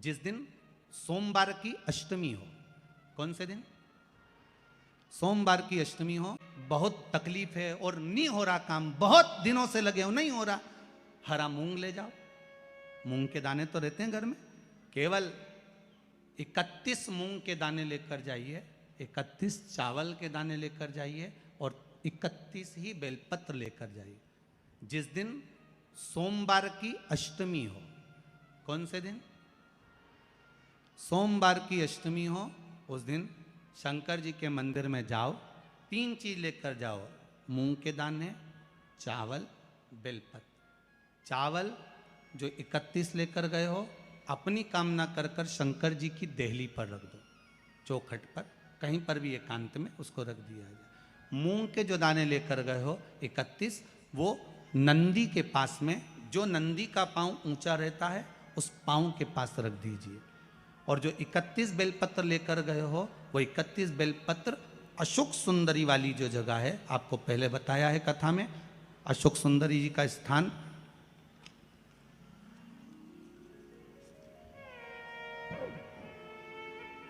जिस दिन सोमवार की अष्टमी हो। कौन से दिन? सोमवार की अष्टमी हो। बहुत तकलीफ है और नहीं हो रहा काम, बहुत दिनों से लगे हो, नहीं हो रहा, हरा मूंग ले जाओ। मूंग के दाने तो रहते हैं घर में, केवल 31 मूंग के दाने लेकर जाइए, 31 चावल के दाने लेकर जाइए और 31 ही बेलपत्र लेकर जाइए। जिस दिन सोमवार की अष्टमी हो। कौन से दिन? सोमवार की अष्टमी हो, उस दिन शंकर जी के मंदिर में जाओ, 3 चीज लेकर जाओ, मूंग के दाने, चावल, बेलपत्र। चावल जो 31 लेकर गए हो, अपनी कामना कर कर शंकर जी की देहली पर रख दो, चौखट पर, कहीं पर भी एकांत में उसको रख दिया जाए। मूंग के जो दाने लेकर गए हो 31, वो नंदी के पास में, जो नंदी का पांव ऊंचा रहता है उस पांव के पास रख दीजिए। और जो 31 बेलपत्र लेकर गए हो, वो 31 बेलपत्र अशोक सुंदरी वाली जो जगह है, आपको पहले बताया है कथा में, अशोक सुंदरी जी का स्थान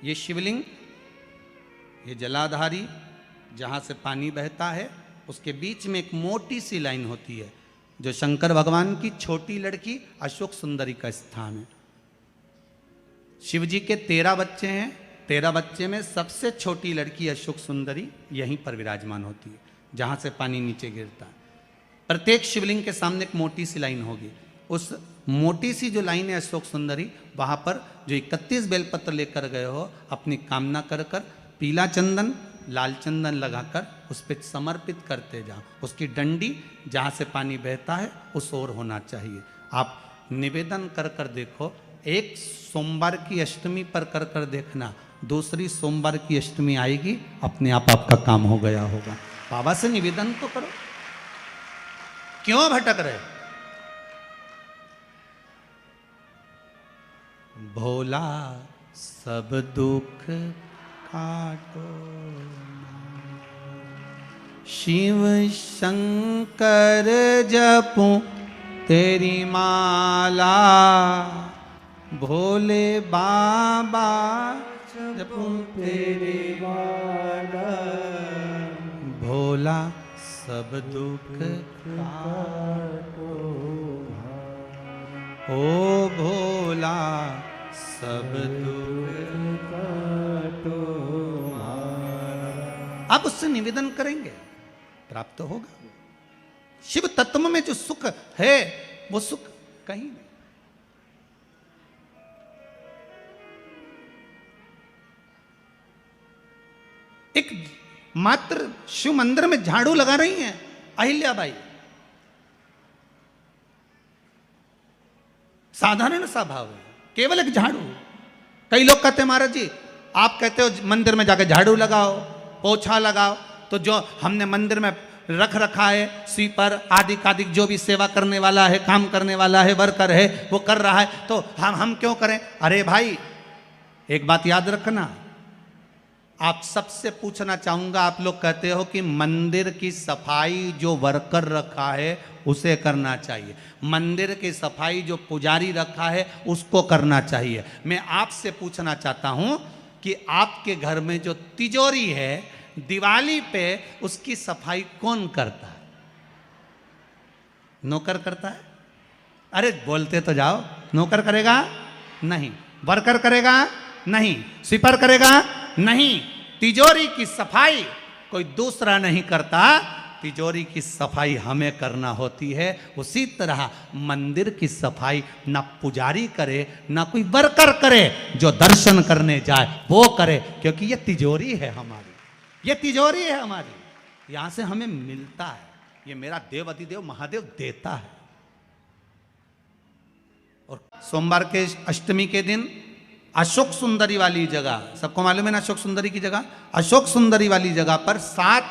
ये शिवलिंग, ये जलाधारी जहाँ से पानी बहता है, उसके बीच में एक मोटी सी लाइन होती है, जो शंकर भगवान की छोटी लड़की अशोक सुंदरी का स्थान है। शिव जी के 13 बच्चे हैं, 13 बच्चे में सबसे छोटी लड़की अशोक सुंदरी यहीं पर विराजमान होती है, जहाँ से पानी नीचे गिरता है। प्रत्येक शिवलिंग के सामने एक मोटी सी लाइन होगी, उस मोटी सी जो लाइन है अशोक सुंदरी, वहाँ पर जो 31 बेलपत्र लेकर गए हो, अपनी कामना कर कर पीला चंदन, लाल चंदन लगाकर उस पर समर्पित करते जाओ। उसकी डंडी जहाँ से पानी बहता है उस ओर होना चाहिए। आप निवेदन कर कर देखो, एक सोमवार की अष्टमी पर कर कर देखना, दूसरी सोमवार की अष्टमी आएगी, अपने आप आपका काम हो गया होगा। बाबा से निवेदन तो करो, क्यों भटक रहे? भोला सब दुख काटो, शिव शंकर जपूं तेरी माला, भोले बाबा जपूं तेरी माला, भोला सब दुख काटो, ओ भोला सब दुख काटो। आप उससे निवेदन करेंगे, प्राप्त होगा। शिव तत्व में जो सुख है, वो सुख कहीं नहीं। एक मात्र शिव मंदिर में झाड़ू लगा रही हैं अहिल्याबाई, साधारण सा भाव है, केवल एक झाड़ू। कई लोग कहते हैं महाराज जी, आप कहते हो मंदिर में जाकर झाड़ू लगाओ, पोछा लगाओ, तो जो हमने मंदिर में रख रखा है स्वीपर आदि कादिक, जो भी सेवा करने वाला है, काम करने वाला है, वर्कर है, वो कर रहा है, तो हम क्यों करें? अरे भाई, एक बात याद रखना, आप सबसे पूछना चाहूंगा, आप लोग कहते हो कि मंदिर की सफाई जो वर्कर रखा है उसे करना चाहिए, मंदिर की सफाई जो पुजारी रखा है उसको करना चाहिए। मैं आपसे पूछना चाहता हूं कि आपके घर में जो तिजोरी है, दिवाली पे उसकी सफाई कौन करता है? नौकर करता है? अरे बोलते तो जाओ। नौकर करेगा? नहीं। वर्कर करेगा? नहीं। स्वीपर करेगा? नहीं। तिजोरी की सफाई कोई दूसरा नहीं करता, तिजोरी की सफाई हमें करना होती है। उसी तरह मंदिर की सफाई ना पुजारी करे, ना कोई वर्कर करे, जो दर्शन करने जाए वो करे, क्योंकि ये तिजोरी है हमारी, ये तिजोरी है हमारी, यहां से हमें मिलता है, ये मेरा देव अधिदेव महादेव देता है। और सोमवार के अष्टमी के दिन अशोक सुंदरी वाली जगह, सबको मालूम है ना अशोक सुंदरी की जगह, अशोक सुंदरी वाली जगह पर 7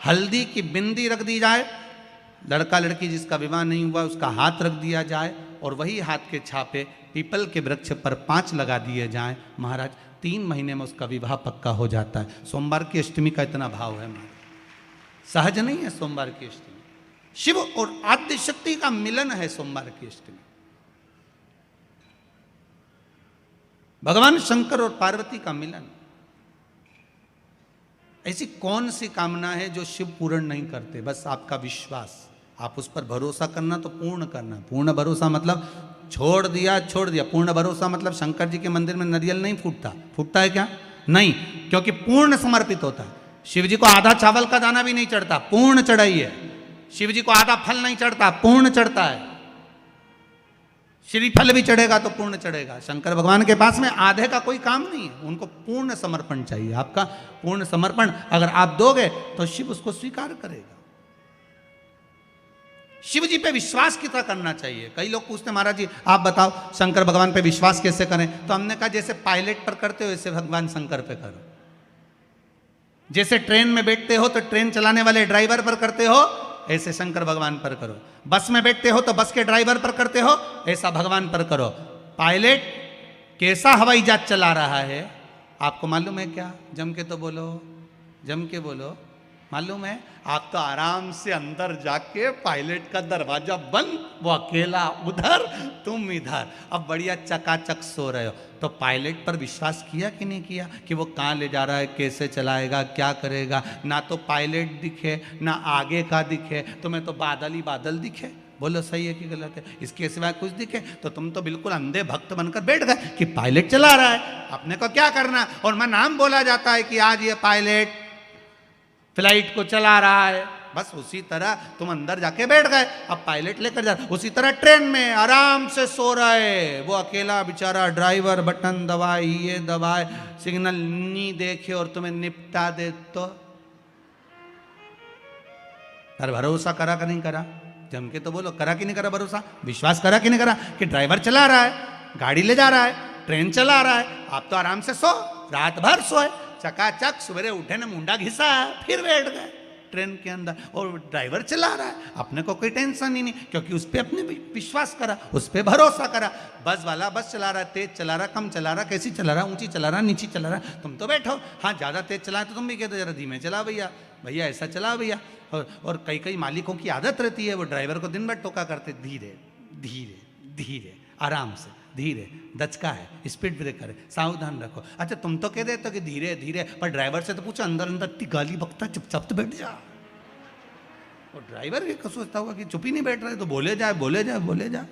हल्दी की बिंदी रख दी जाए, लड़का लड़की जिसका विवाह नहीं हुआ उसका हाथ रख दिया जाए, और वही हाथ के छापे पीपल के वृक्ष पर 5 लगा दिए जाएं। महाराज 3 महीने में उसका विवाह पक्का हो जाता है। सोमवार की अष्टमी का इतना भाव है महाराज, सहज नहीं है सोमवार की अष्टमी, शिव और आद्य शक्ति का मिलन है सोमवार की अष्टमी। भगवान शंकर और पार्वती का मिलन। ऐसी कौन सी कामना है जो शिव पूर्ण नहीं करते? बस आपका विश्वास, आप उस पर भरोसा करना तो पूर्ण करना। पूर्ण भरोसा मतलब छोड़ दिया, छोड़ दिया। पूर्ण भरोसा मतलब शंकर जी के मंदिर में नारियल नहीं फूटता, फूटता है क्या? नहीं, क्योंकि पूर्ण समर्पित होता है। शिव जी को आधा चावल का दाना भी नहीं चढ़ता, पूर्ण चढ़ाई है। शिव जी को आधा फल नहीं चढ़ता, पूर्ण चढ़ता है। श्रीफल भी चढ़ेगा तो पूर्ण चढ़ेगा। शंकर भगवान के पास में आधे का कोई काम नहीं है, उनको पूर्ण समर्पण चाहिए। आपका पूर्ण समर्पण अगर आप दोगे तो शिव उसको स्वीकार करेगा। शिव जी पे विश्वास कितना करना चाहिए? कई लोग पूछते हैं महाराज जी आप बताओ शंकर भगवान पे विश्वास कैसे करें? तो हमने कहा जैसे पायलट पर करते हो वैसे भगवान शंकर पे करो। जैसे ट्रेन में बैठते हो तो ट्रेन चलाने वाले ड्राइवर पर करते हो, ऐसे शंकर भगवान पर करो। बस में बैठते हो तो बस के ड्राइवर पर करते हो, ऐसा भगवान पर करो। पायलट कैसा हवाई जहाज चला रहा है आपको मालूम है क्या? जम के तो बोलो, जम के बोलो। मालूम है? आप तो आराम से अंदर जाके पायलट का दरवाजा बंद, वो अकेला उधर, तुम इधर, अब बढ़िया चकाचक सो रहे हो। तो पायलट पर विश्वास किया कि नहीं किया कि वो कहाँ ले जा रहा है, कैसे चलाएगा, क्या करेगा? ना तो पायलट दिखे ना आगे का दिखे, तुम्हें तो बादल ही बादल दिखे। बोलो सही है कि गलत है? इसके सिवाय कुछ दिखे तो तुम तो बिल्कुल अंधे भक्त बनकर बैठ गए कि पायलट चला रहा है, अपने को क्या करना। और मैं नाम बोला जाता है कि आज ये पायलट फ्लाइट को चला रहा है, बस उसी तरह तुम अंदर जाके बैठ गए, अब पायलट लेकर जा। उसी तरह ट्रेन में आराम से सो रहा है वो अकेला बेचारा ड्राइवर, बटन दबाए, ये दबाए, सिग्नल नहीं देखे और तुम्हें निपटा दे तो पर भरोसा करा कि नहीं करा? जम के तो बोलो, करा कि नहीं करा भरोसा? विश्वास करा कि नहीं करा कि ड्राइवर चला रहा है, गाड़ी ले जा रहा है, ट्रेन चला रहा है, आप तो आराम से सो, रात भर सोए, चकाचक सवेरे उठे ना मुंडा घिसा फिर बैठ गए ट्रेन के अंदर, और ड्राइवर चला रहा है, अपने को कोई टेंशन ही नहीं, क्योंकि उस पर अपने विश्वास करा, उस पर भरोसा करा। बस वाला बस चला रहा है, तेज चला रहा, कम चला रहा, कैसी चला रहा, ऊंची चला रहा, नीची चला रहा, तुम तो बैठो। हाँ ज़्यादा तेज चला तो तुम भी कहते जरा धीमे चला भैया, भैया ऐसा चला भैया। और कई कई मालिकों की आदत रहती है, वो ड्राइवर को दिन भर टोका करते, धीरे धीरे धीरे, आराम से, धीरे, दचका है, स्पीड ब्रेकर है, सावधान रखो। अच्छा तुम तो कह देते हो कि धीरे धीरे, पर ड्राइवर से तो पूछो अंदर अंदर इतनी गाली बकता, चुपचाप तो बैठ जा। और ड्राइवर ये सोचता होगा कि चुप ही नहीं बैठ रहे, तो बोले जाए बोले जाए बोले जाए।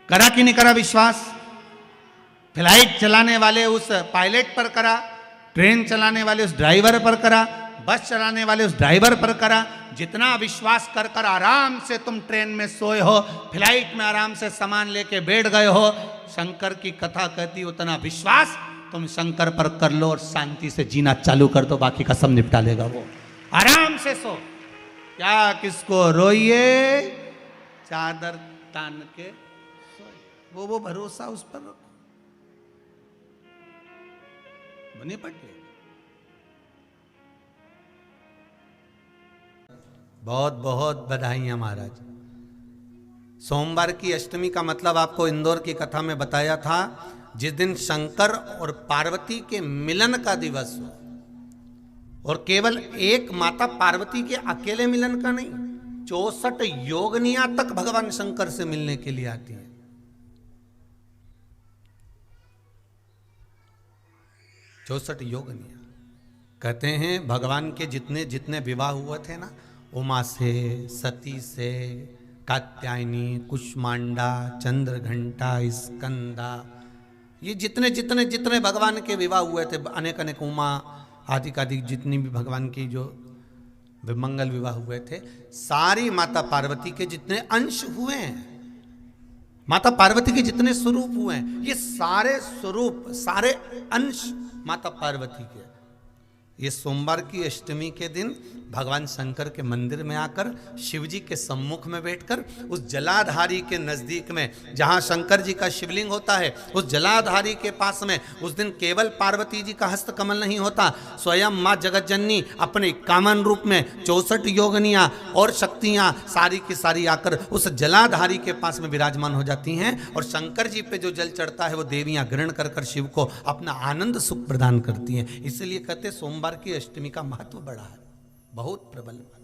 करा कि नहीं करा विश्वास? फ्लाइट चलाने वाले उस पायलट पर करा, ट्रेन चलाने वाले उस ड्राइवर पर करा, बस चलाने वाले उस ड्राइवर पर करा। जितना विश्वास कर कर आराम से तुम ट्रेन में सोए हो, फ्लाइट में आराम से सामान लेके बैठ गए हो, शंकर की कथा कहती उतना विश्वास तुम शंकर पर कर लो और शांति से जीना चालू कर दो, बाकी का सब निपटा लेगा वो। आराम से सो, क्या किसको रोइए, चादर तान के सोए, वो भरोसा उस पर रखो, बने पटे। बहुत बहुत बधाइयाँ महाराज। सोमवार की अष्टमी का मतलब आपको इंदौर की कथा में बताया था, जिस दिन शंकर और पार्वती के मिलन का दिवस हो, और केवल एक माता पार्वती के अकेले मिलन का नहीं, 64 योगनियां तक भगवान शंकर से मिलने के लिए आती हैं। 64 योगनियां। कहते हैं भगवान के जितने जितने विवाह हुए थे ना, उमा से, सती से, कात्यायनी, कुष्मांडा, चंद्रघंटा, स्कंदा, ये जितने जितने जितने भगवान के विवाह हुए थे, अनेक अनेक उमा आदि आदि जितनी भी भगवान की जो मंगल विवाह हुए थे, सारी माता पार्वती के जितने अंश हुए हैं, माता पार्वती के जितने स्वरूप हुए हैं, ये सारे स्वरूप, सारे अंश माता पार्वती के। ये सोमवार की अष्टमी के दिन भगवान शंकर के मंदिर में आकर शिव जी के सम्मुख में बैठकर उस जलाधारी के नजदीक में, जहां शंकर जी का शिवलिंग होता है, उस जलाधारी के पास में उस दिन केवल पार्वती जी का हस्त कमल नहीं होता, स्वयं माँ जगतजननी अपने कामन रूप में 64 योगनियां और शक्तियां सारी की सारी आकर उस जलाधारी के पास में विराजमान हो जाती हैं, और शंकर जी पे जो जल चढ़ता है वो देवियां ग्रहण कर कर शिव को अपना आनंद सुख प्रदान करती हैं। इसलिए कहते सोमवार की अष्टमी का महत्व बड़ा है, बहुत प्रबल महत्व।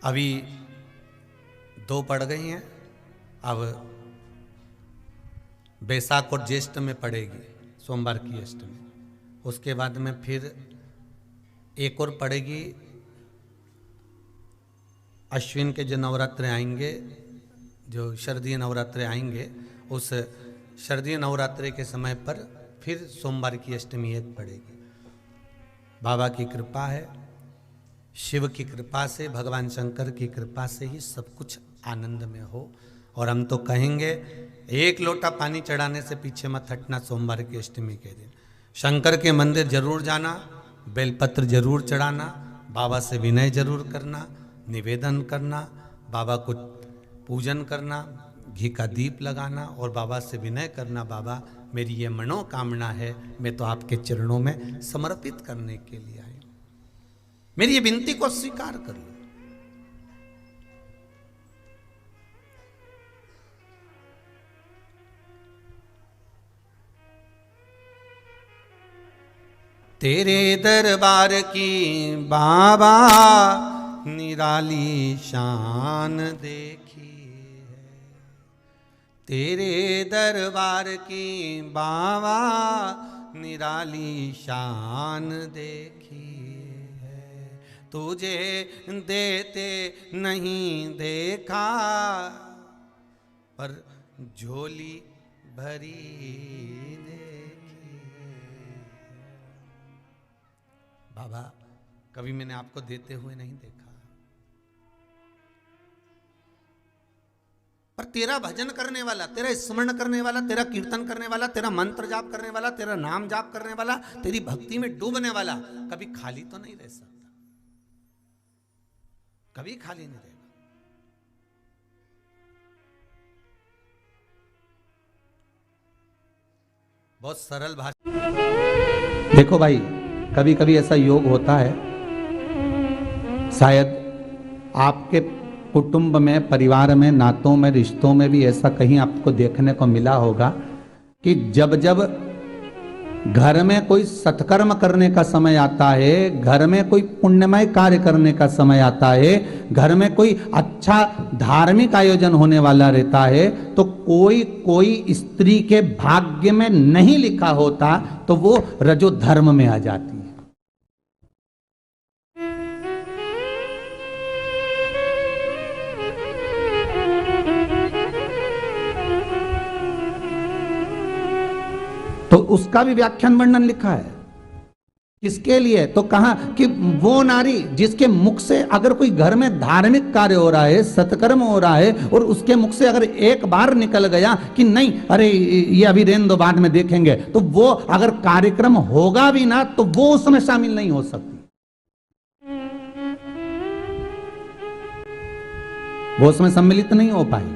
अभी 2 पड़ गई हैं, अब बैसाख और ज्येष्ठ में पड़ेगी सोमवार की अष्टमी। उसके बाद में फिर एक और पड़ेगी, अश्विन के जो नवरात्र आएंगे, जो शरदीय नवरात्र आएंगे, उस शरदीय नवरात्रि के समय पर फिर सोमवार की अष्टमी एक पड़ेगी। बाबा की कृपा है, शिव की कृपा से, भगवान शंकर की कृपा से ही सब कुछ आनंद में हो। और हम तो कहेंगे 1 लोटा पानी चढ़ाने से पीछे मत हटना सोमवार की अष्टमी के दिन। शंकर के मंदिर जरूर जाना, बेलपत्र जरूर चढ़ाना, बाबा से विनय जरूर करना, निवेदन करना, बाबा को पूजन करना, घी का दीप लगाना और बाबा से विनय करना, बाबा मेरी ये मनोकामना है, मैं तो आपके चरणों में समर्पित करने के लिए आई, मेरी ये विनती को स्वीकार कर लो। तेरे दरबार की बाबा निराली शान देखी है, तेरे दरबार की बाबा निराली शान देखी है। तुझे देते नहीं देखा पर झोली भरी बाबा, कभी मैंने आपको देते हुए नहीं देखा, पर तेरा भजन करने वाला, तेरा स्मरण करने वाला, तेरा कीर्तन करने वाला, तेरा मंत्र जाप करने वाला, तेरा नाम जाप करने वाला, तेरी भक्ति में डूबने वाला कभी खाली तो नहीं रह सकता, कभी खाली नहीं रहेगा। बहुत सरल भाषा। देखो भाई, कभी कभी ऐसा योग होता है, शायद आपके कुटुंब में, परिवार में, नातों में, रिश्तों में भी ऐसा कहीं आपको देखने को मिला होगा कि जब जब घर में कोई सत्कर्म करने का समय आता है, घर में कोई पुण्यमय कार्य करने का समय आता है, घर में कोई अच्छा धार्मिक आयोजन होने वाला रहता है, तो कोई कोई स्त्री के भाग्य में नहीं लिखा होता तो वो रजो धर्म में आ जाती है। तो उसका भी व्याख्यान वर्णन लिखा है। किसके लिए? तो कहा कि वो नारी जिसके मुख से अगर कोई घर में धार्मिक कार्य हो रहा है, सत्कर्म हो रहा है, और उसके मुख से अगर एक बार निकल गया कि नहीं, अरे ये अभी रहने दो, बाद में देखेंगे, तो वो अगर कार्यक्रम होगा भी ना तो वो उसमें शामिल नहीं हो सकती, वो उसमें सम्मिलित नहीं हो पाई,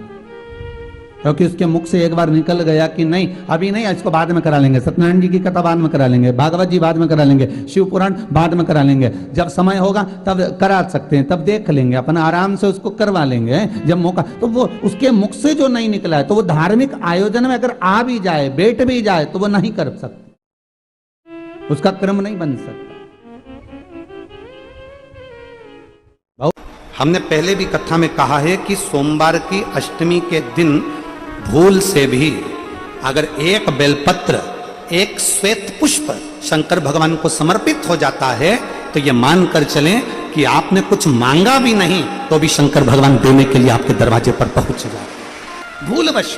क्योंकि उसके मुख से एक बार निकल गया कि नहीं, अभी नहीं, इसको बाद में करा लेंगे, सत्यनारायण जी की कथा बाद में करा लेंगे, भागवत जी बाद में करा लेंगे, शिव पुराण बाद में करा लेंगे, जब समय होगा तब करा सकते हैं, तब देख लेंगे, अपना आराम से उसको करवा लेंगे जब मौका। तो वो उसके मुख से जो नहीं निकला है, तो वो धार्मिक आयोजन में अगर आ भी जाए, बैठ भी जाए, तो वो नहीं कर सकते, उसका क्रम नहीं बन सकता। हमने पहले भी कथा में कहा है कि सोमवार की अष्टमी के दिन भूल से भी अगर एक बेलपत्र, एक श्वेत पुष्प शंकर भगवान को समर्पित हो जाता है, तो ये मानकर चलें कि आपने कुछ मांगा भी नहीं तो भी शंकर भगवान देने के लिए आपके दरवाजे पर पहुंच जाए। भूलवश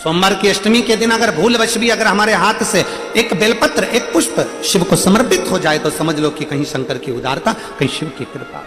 सोमवार की अष्टमी के दिन अगर भूलवश भी अगर हमारे हाथ से एक बेलपत्र, एक पुष्प शिव को समर्पित हो जाए, तो समझ लो कि कहीं शंकर की उदारता, कहीं शिव की कृपा।